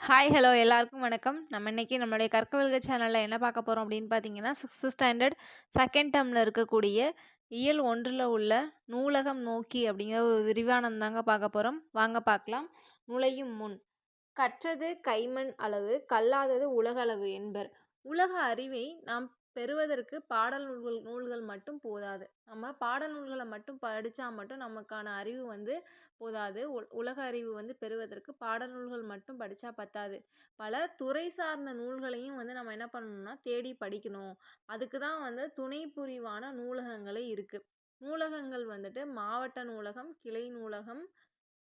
Hi hello எல்லாருக்கும் வணக்கம். நம்ம இன்னைக்கு நம்மளுடைய கற்கவல்க சேனல்ல என்ன பார்க்க போறோம் அப்படின்னு பார்த்தீங்கன்னா, 6th ஸ்டாண்டர்ட் செகண்ட் டெர்ம்ல இருக்கக்கூடிய இயல் 1ல உள்ள நூலகம் நோக்கி அப்படிங்கிற ஒரு விரிவானம் தாங்க பார்க்க போறோம். வாங்க பார்க்கலாம். நுழையும் முன் கற்றது கைமண் அளவு, கல்லாதது உலகளவு என்பர். உலக அறிவை நாம் பெறுவதற்கு பாடல் நூல்கள் மட்டும் போதாது. நம்ம பாடல் நூல்கள மட்டும் படிச்சா மட்டும் நமக்கான அறிவு போதாது. உலக அறிவு பெறுவதற்கு பாடல் நூல்கள் மட்டும் படிச்சா பத்தாது. பல துறை சார்ந்த நூல்களையும் நம்ம என்ன பண்ணணும்னா தேடி படிக்கணும். அதுக்கு தான் துணை புரிவான நூலகங்களே இருக்கு. நூலகங்கள் மாவட்ட நூலகம், கிளை நூலகம்,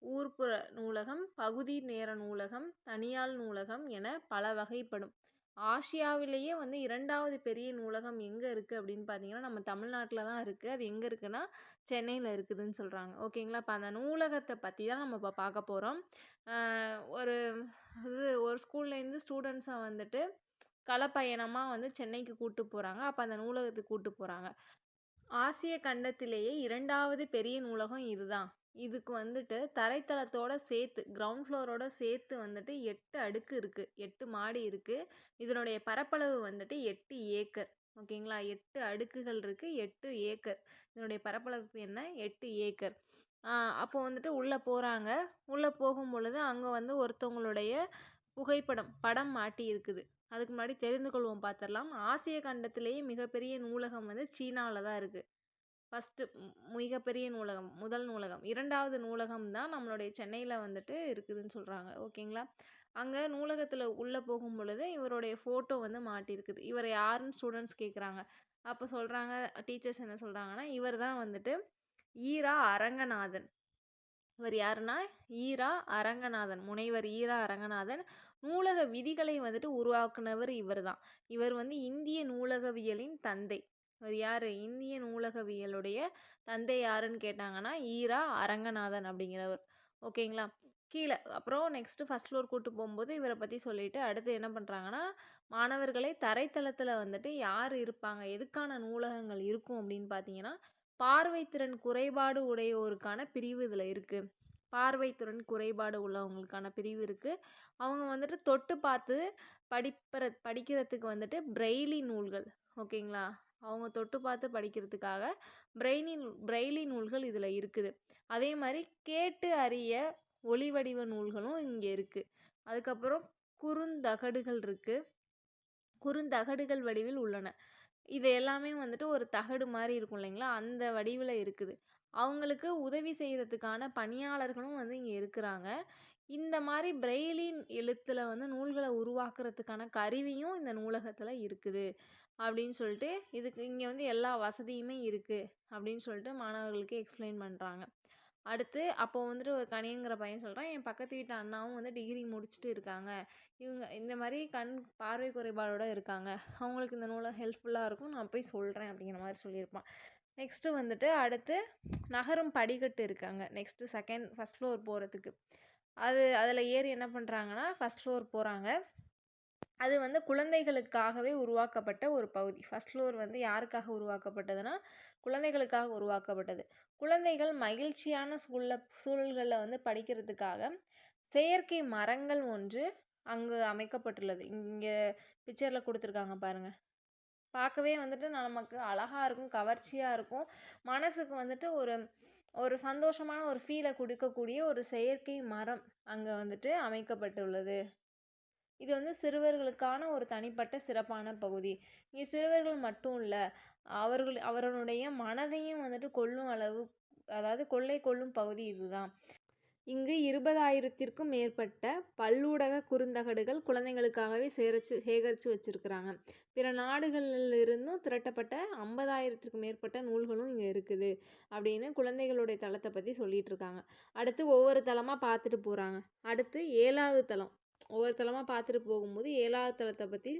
ஊர்ப்புற நூலகம், பகுதி நேர நூலகம், தனியார் நூலகம் என பல வகைப்படும். ஆசியாவிலேயே 2வது பெரிய நூலகம் எங்க இருக்கு அப்படின்னு பார்த்தீங்கன்னா, நம்ம தமிழ்நாட்டில தான் இருக்கு. அது எங்க இருக்குன்னா, சென்னையில இருக்குதுன்னு சொல்றாங்க. ஓகேங்களா? அப்ப அந்த நூலகத்த பத்தி தான் நம்ம இப்ப பார்க்க போறோம். அ ஒரு ஒரு ஸ்கூல்லேருந்து ஸ்டூடெண்ட்ஸ களப்பயணமா சென்னைக்கு கூட்டு போறாங்க. அப்ப அந்த நூலகத்துக்கு கூட்டு போறாங்க. ஆசிய கண்டத்திலேயே 2வது பெரிய நூலகம் இதுதான். இதுக்கு தரைத்தளத்தோட சேர்த்து கிரவுண்ட் ஃப்ளோரோட சேர்த்து 8 அடுக்கு இருக்கு. 8 மாடி இருக்கு. இதனுடைய பரப்பளவு 8 ஏக்கர். ஓகேங்களா? 8 அடுக்குகள் இருக்கு. 8 ஏக்கர். இதனுடைய பரப்பளவு என்ன? 8 ஏக்கர். ஆ அப்போ உள்ள போறாங்க. உள்ள போகும்பொழுது அங்க ஒருத்தவங்களுடைய படம் மாட்டி இருக்குது. அதுக்கு முன்னாடி தெரிந்து கொள்வோம் பார்த்துடலாம். ஆசிய கண்டத்திலேயே மிகப்பெரிய நூலகம் சீனால தான் இருக்கு. ஃபர்ஸ்ட்டு மிகப்பெரிய நூலகம், முதல் நூலகம். 2வது நூலகம் தான் நம்மளுடைய சென்னையில இருக்குதுன்னு சொல்றாங்க. ஓகேங்களா? அங்க நூலகத்துல உள்ள போகும்பொழுது இவருடைய ஃபோட்டோ மாட்டியிருக்குது. இவர யாருன்னு ஸ்டூடெண்ட்ஸ் கேட்குறாங்க. அப்போ சொல்றாங்க, டீச்சர்ஸ் என்ன சொல்றாங்கன்னா, இவர் தான் ஈரா அரங்கநாதன். இவர் யாருன்னா ஈரா அரங்கநாதன், முனைவர் ஈரா அரங்கநாதன். நூலக விதிகளை உருவாக்குனவர் இவர் தான். இவர் இந்திய நூலகவியலின் தந்தை. இவர் யாரு? இந்திய நூலகவியலுடைய தந்தை யாருன்னு கேட்டாங்கன்னா ஈரா அரங்கநாதன் அப்படிங்கிறவர். ஓகேங்களா? கீழே அப்புறம் நெக்ஸ்ட்டு ஃபர்ஸ்ட் ஃப்ளோர் கூட்டு போகும்போது இவரை பற்றி சொல்லிட்டு அடுத்து என்ன பண்ணுறாங்கன்னா, மாணவர்களை தரைத்தளத்தில் யார் இருப்பாங்க, எதுக்கான நூலகங்கள் இருக்கும் அப்படின்னு பார்த்தீங்கன்னா, பார்வைத்திறன் குறைபாடு உடையோருக்கான பிரிவு இதில் இருக்குது. பார்வைத்திறன் குறைபாடு உள்ளவங்களுக்கான பிரிவு இருக்குது. அவங்க தொட்டு பார்த்து படிக்கிறதுக்கு பிரெய்லி நூல்கள். ஓகேங்களா? அவங்க தொட்டு பார்த்து படிக்கிறதுக்காக பிரெய்லி நூல்கள் இதில் இருக்குது. அதே மாதிரி கேட்டு அறிய ஒளி வடிவ நூல்களும் இங்கே இருக்குது. அதுக்கப்புறம் குறுந்தகடுகள் இருக்குது. குறுந்தகடுகள் வடிவில் உள்ளன. இது எல்லாமே ஒரு தகடு மாதிரி இருக்கும் இல்லைங்களா? அந்த வடிவில் இருக்குது. அவங்களுக்கு உதவி செய்கிறதுக்கான பணியாளர்களும் இங்கே இருக்கிறாங்க. இந்த மாதிரி பிரெய்லி எழுத்தில் நூல்களை உருவாக்குறதுக்கான கருவியும் இந்த நூலகத்தில் இருக்குது அப்படின்னு சொல்லிட்டு, இதுக்கு இங்கே எல்லா வசதியுமே இருக்குது அப்படின்னு சொல்லிட்டு மாணவர்களுக்கு எக்ஸ்பிளைன் பண்ணுறாங்க. அடுத்து அப்போ ஒரு கனியங்கிற பையன் சொல்கிறான், என் பக்கத்து வீட்டு அண்ணாவும் டிகிரி முடிச்சுட்டு இருக்காங்க. இவங்க இந்த மாதிரி பார்வை குறைபாடோடு இருக்காங்க. அவங்களுக்கு இந்த நூலை ஹெல்ப்ஃபுல்லாக இருக்கும், நான் போய் சொல்கிறேன் அப்படிங்கிற மாதிரி சொல்லியிருப்பான். நெக்ஸ்ட்டு அடுத்து நகரும் படிக்கட்டு இருக்காங்க. நெக்ஸ்ட்டு ஃபஸ்ட் ஃப்ளோர் போகிறதுக்கு. அதில் ஏறி என்ன பண்ணுறாங்கன்னா, ஃபஸ்ட் ஃப்ளோர் போகிறாங்க. அது குழந்தைகளுக்காகவே உருவாக்கப்பட்ட ஒரு பகுதி. ஃபஸ்ட் ஃப்ளோர் யாருக்காக உருவாக்கப்பட்டதுன்னா, குழந்தைகளுக்காக உருவாக்கப்பட்டது. குழந்தைகள் மகிழ்ச்சியான சூழல்களில் படிக்கிறதுக்காக செயற்கை மரங்கள் ஒன்று அங்கு அமைக்கப்பட்டுள்ளது. இங்கே பிக்சரில் கொடுத்துருக்காங்க பாருங்கள். பார்க்கவே நமக்கு அழகாக இருக்கும், கவர்ச்சியாக இருக்கும். மனசுக்கு ஒரு ஒரு சந்தோஷமான ஒரு ஃபீலை கொடுக்கக்கூடிய ஒரு செயற்கை மரம் அங்கே அமைக்கப்பட்டுள்ளது. இது சிறுவர்களுக்கான ஒரு தனிப்பட்ட சிறப்பான பகுதி. இங்கே சிறுவர்கள் மட்டும் இல்லை, அவர்களுடைய மனதையும் கொள்ளும் அளவு, அதாவது கொள்ளை கொள்ளும் பகுதி இதுதான். இங்கு 20,000த்திற்கும் மேற்பட்ட பல்லூடக குறுந்தகடுகள் குழந்தைகளுக்காகவே சேகரித்து வச்சுருக்கிறாங்க. பிற நாடுகளிலிருந்தும் திரட்டப்பட்ட 50,000த்திற்கும் மேற்பட்ட நூல்களும் இங்கே இருக்குது அப்படின்னு குழந்தைகளுடைய தளத்தை பற்றி சொல்லிட்டு இருக்காங்க. அடுத்து ஒவ்வொரு தளமாக பார்த்துட்டு போகிறாங்க. அடுத்து 7வது தளம். ஒவ்வொரு தளமாக பார்த்துட்டு போகும்போது 7வது தளத்தை பற்றி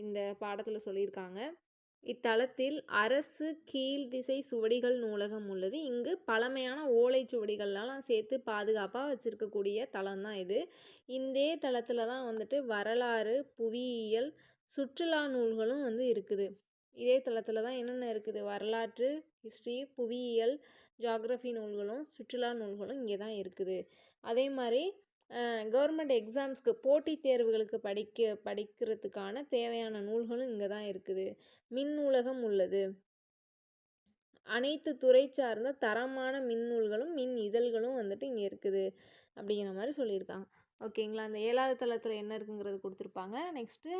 இந்த பாடத்தில் சொல்லியிருக்காங்க. இத்தலத்தில் அரசு கீழ்திசை சுவடிகள் நூலகம் உள்ளது. இங்கு பழமையான ஓலைச்சுவடிகள்லாம் சேர்த்து பாதுகாப்பாக வச்சுருக்கக்கூடிய தலம் தான் இது. இந்த தளத்தில் தான் வரலாறு, புவியியல், சுற்றுலா நூல்களும் இருக்குது. இதே தளத்தில் தான் என்னென்ன இருக்குது? வரலாற்று, ஹிஸ்ட்ரி, புவியியல், ஜியாகிரஃபி நூல்களும் சுற்றுலா நூல்களும் இங்கே தான் இருக்குது. அதே மாதிரி கவர்மெண்ட் எக்ஸாம்ஸ்க்கு போட்டித் தேர்வுகளுக்கு படிக்கிறதுக்கான தேவையான நூல்களும் இங்கே தான் இருக்குது. மின் நூலகம் உள்ளது. அனைத்து துறை சார்ந்த தரமான மின் நூல்களும் மின் இதழ்களும் வந்துட்டு இங்கே இருக்குது அப்படிங்கிற மாதிரி சொல்லியிருக்காங்க. ஓகேங்களா. அந்த 7வது தளத்தில் என்ன இருக்குங்கிறது கொடுத்துருப்பாங்க. நெக்ஸ்ட்டு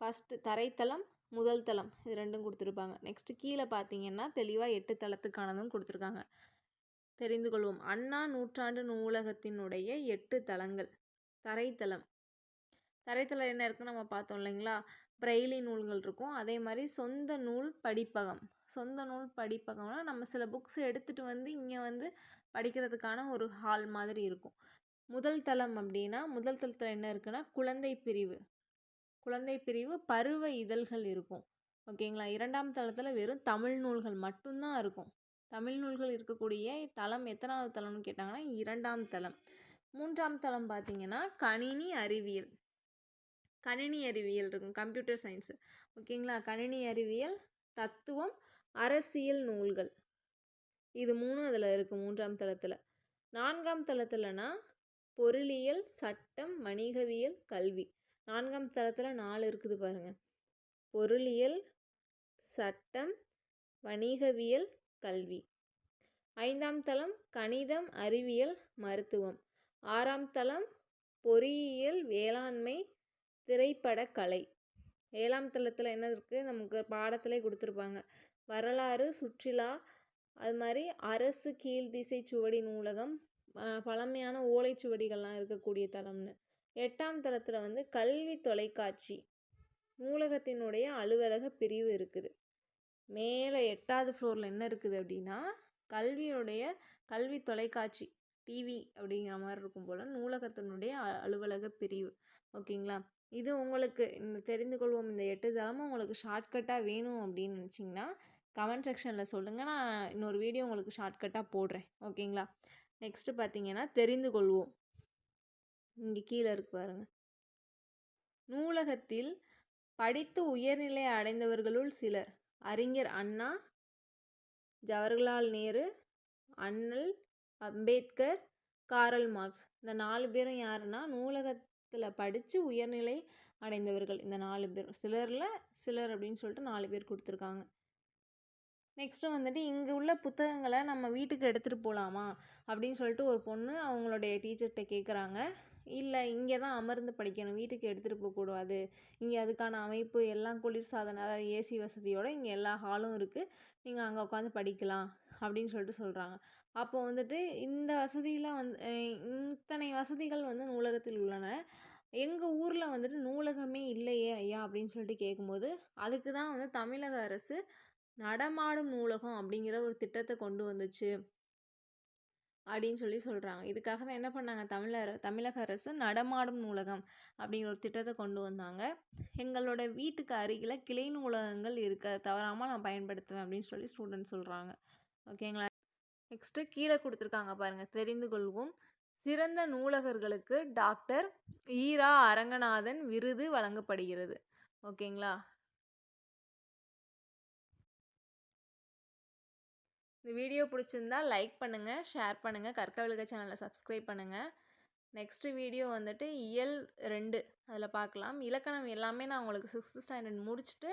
ஃபஸ்ட்டு தரைத்தளம், முதல் தளம், இது ரெண்டும் கொடுத்துருப்பாங்க. நெக்ஸ்ட்டு கீழே பார்த்தீங்கன்னா தெளிவாக 8 தளத்துக்கானதும் கொடுத்துருக்காங்க. தெரிந்து கொள்வோம். அண்ணா நூற்றாண்டு நூலகத்தினுடைய 8 தளங்கள். தரைத்தளம் என்ன இருக்குன்னு நம்ம பார்த்தோம் இல்லைங்களா. பிரெய்லி நூல்கள் இருக்கும். அதே மாதிரி சொந்த நூல் படிப்பகம். சொந்த நூல் படிப்பகம்னா நம்ம சில புக்ஸ் எடுத்துகிட்டு வந்து இங்கே வந்து படிக்கிறதுக்கான ஒரு ஹால் மாதிரி இருக்கும். முதல் தளம் அப்படின்னா முதல் தளத்தில் என்ன இருக்குன்னா குழந்தை பிரிவு பருவ இதழ்கள் இருக்கும். ஓகேங்களா. 2ஆம் தளத்தில் வெறும் தமிழ் நூல்கள் மட்டும்தான் இருக்கும். தமிழ் நூல்கள் இருக்கக்கூடிய தளம் எத்தனாவது தளம்னு கேட்டாங்கன்னா 2ஆம் தளம். 3ஆம் தளம் பார்த்தீங்கன்னா கணினி அறிவியல் இருக்கும். Computer science. ஓகேங்களா. கணினி அறிவியல், தத்துவம், அரசியல் நூல்கள், இது 3 அதில் இருக்குது 3ஆம் தளத்தில். 4ஆம் தளத்தில்னா பொருளியல், சட்டம், வணிகவியல், கல்வி. 4ஆம் தளத்தில் 4 இருக்குது பாருங்கள். பொருளியல், சட்டம், வணிகவியல், கல்வி. 5ஆம் தளம் கணிதம், அறிவியல், மருத்துவம். 6ஆம் தளம் பொறியியல், வேளாண்மை, திரைப்படக்கலை. 7ஆம் தளத்தில் என்ன இருக்குது நமக்கு பாடத்திலே கொடுத்துருப்பாங்க. வரலாறு, சுற்றுலா, அது மாதிரி அரசு கீழ்திசை சுவடி நூலகம், பழமையான ஓலைச்சுவடிகள்லாம் இருக்கக்கூடிய தளம்னு. 8ஆம் தளத்தில் வந்து கல்வி தொலைக்காட்சி நூலகத்தினுடைய அலுவலக பிரிவு இருக்குது. மேலே 8வது ஃப்ளோரில் என்ன இருக்குது அப்படின்னா கல்வி தொலைக்காட்சி டிவி அப்படிங்கிற மாதிரி இருக்கும் போல் நூலகத்தினுடைய அலுவலக பிரிவு. ஓகேங்களா. இது உங்களுக்கு இந்த தெரிந்து கொள்வோம் இந்த 8 தளமும் உங்களுக்கு ஷார்ட்கட்டாக வேணும் அப்படின்னு நினச்சிங்கன்னா கமெண்ட் செக்ஷனில் சொல்லுங்கள். நான் இன்னொரு வீடியோ உங்களுக்கு ஷார்ட்கட்டாக போடுறேன். ஓகேங்களா. நெக்ஸ்ட்டு பார்த்தீங்கன்னா தெரிந்து கொள்வோம். இங்கே கீழே இருக்கு பாருங்கள். நூலகத்தில் படித்து உயர்நிலை அடைந்தவர்களுள் சிலர். அறிஞர் அண்ணா, ஜவஹர்லால் நேரு, அண்ணல் அம்பேத்கர், காரல் மார்க்ஸ். இந்த 4 பேரும் யாருன்னா நூலகத்தில் படித்து உயர்நிலை அடைந்தவர்கள். இந்த 4 பேர் சிலர் அப்படின்னு சொல்லிட்டு 4 பேர் கொடுத்துருக்காங்க. நெக்ஸ்ட்டு வந்துட்டு இங்கே உள்ள புத்தகங்களை நம்ம வீட்டுக்கு எடுத்துகிட்டு போகலாமா அப்படின்னு சொல்லிட்டு ஒரு பொண்ணு அவங்களுடைய டீச்சர்கிட்ட கேட்குறாங்க. இல்லை, இங்கே தான் அமர்ந்து படிக்கணும், வீட்டுக்கு எடுத்துகிட்டு போகக்கூடாது, இங்கே அதுக்கான அமைப்பு எல்லாம் குளிர்சாதன அதாவது ஏசி வசதியோடு இங்கே எல்லா ஹாலும் இருக்குது, நீங்கள் அங்கே உட்காந்து படிக்கலாம் அப்படின்னு சொல்லிட்டு சொல்கிறாங்க. அப்போ வந்துட்டு இந்த வசதியெலாம் இத்தனை வசதிகள் வந்து நூலகத்தில் உள்ளன, எங்கள் ஊரில் வந்துட்டு நூலகமே இல்லையே ஐயா அப்படின்னு சொல்லிட்டு கேட்கும்போது அதுக்கு தான் வந்து தமிழக அரசு நடமாடும் நூலகம் அப்படிங்கிற ஒரு திட்டத்தை கொண்டு வந்துச்சு அப்படின்னு சொல்கிறாங்க. இதுக்காக தான் என்ன பண்ணாங்க தமிழக அரசு நடமாடும் நூலகம் அப்படிங்கிற ஒரு திட்டத்தை கொண்டு வந்தாங்க. எங்களோட வீட்டுக்கு அருகில் கிளை நூலகங்கள் இருக்க தவறாமல் நான் பயன்படுத்துவேன் அப்படின்னு சொல்லி ஸ்டூடெண்ட் சொல்கிறாங்க. ஓகேங்களா. நெக்ஸ்ட்டு கீழே கொடுத்துருக்காங்க பாருங்கள். தெரிந்து கொள்வோம். சிறந்த நூலகர்களுக்கு டாக்டர் ஈரா அரங்கநாதன் விருது வழங்கப்படுகிறது. ஓகேங்களா. இந்த வீடியோ பிடிச்சிருந்தா லைக் பண்ணுங்கள், ஷேர் பண்ணுங்கள், கற்கவெல்க சேனலை சப்ஸ்கிரைப் பண்ணுங்கள். நெக்ஸ்ட்டு வீடியோ வந்துட்டு இயல் 2 அதில் பார்க்கலாம். இலக்கணம் எல்லாமே நான் உங்களுக்கு 6th ஸ்டாண்டர்ட் முடிச்சுட்டு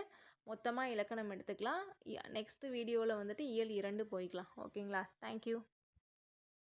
மொத்தமாக இலக்கணம் எடுத்துக்கலாம். நெக்ஸ்ட்டு வீடியோவில் வந்துட்டு இயல் 2 போய்க்கலாம். ஓகேங்களா. தேங்க்யூ.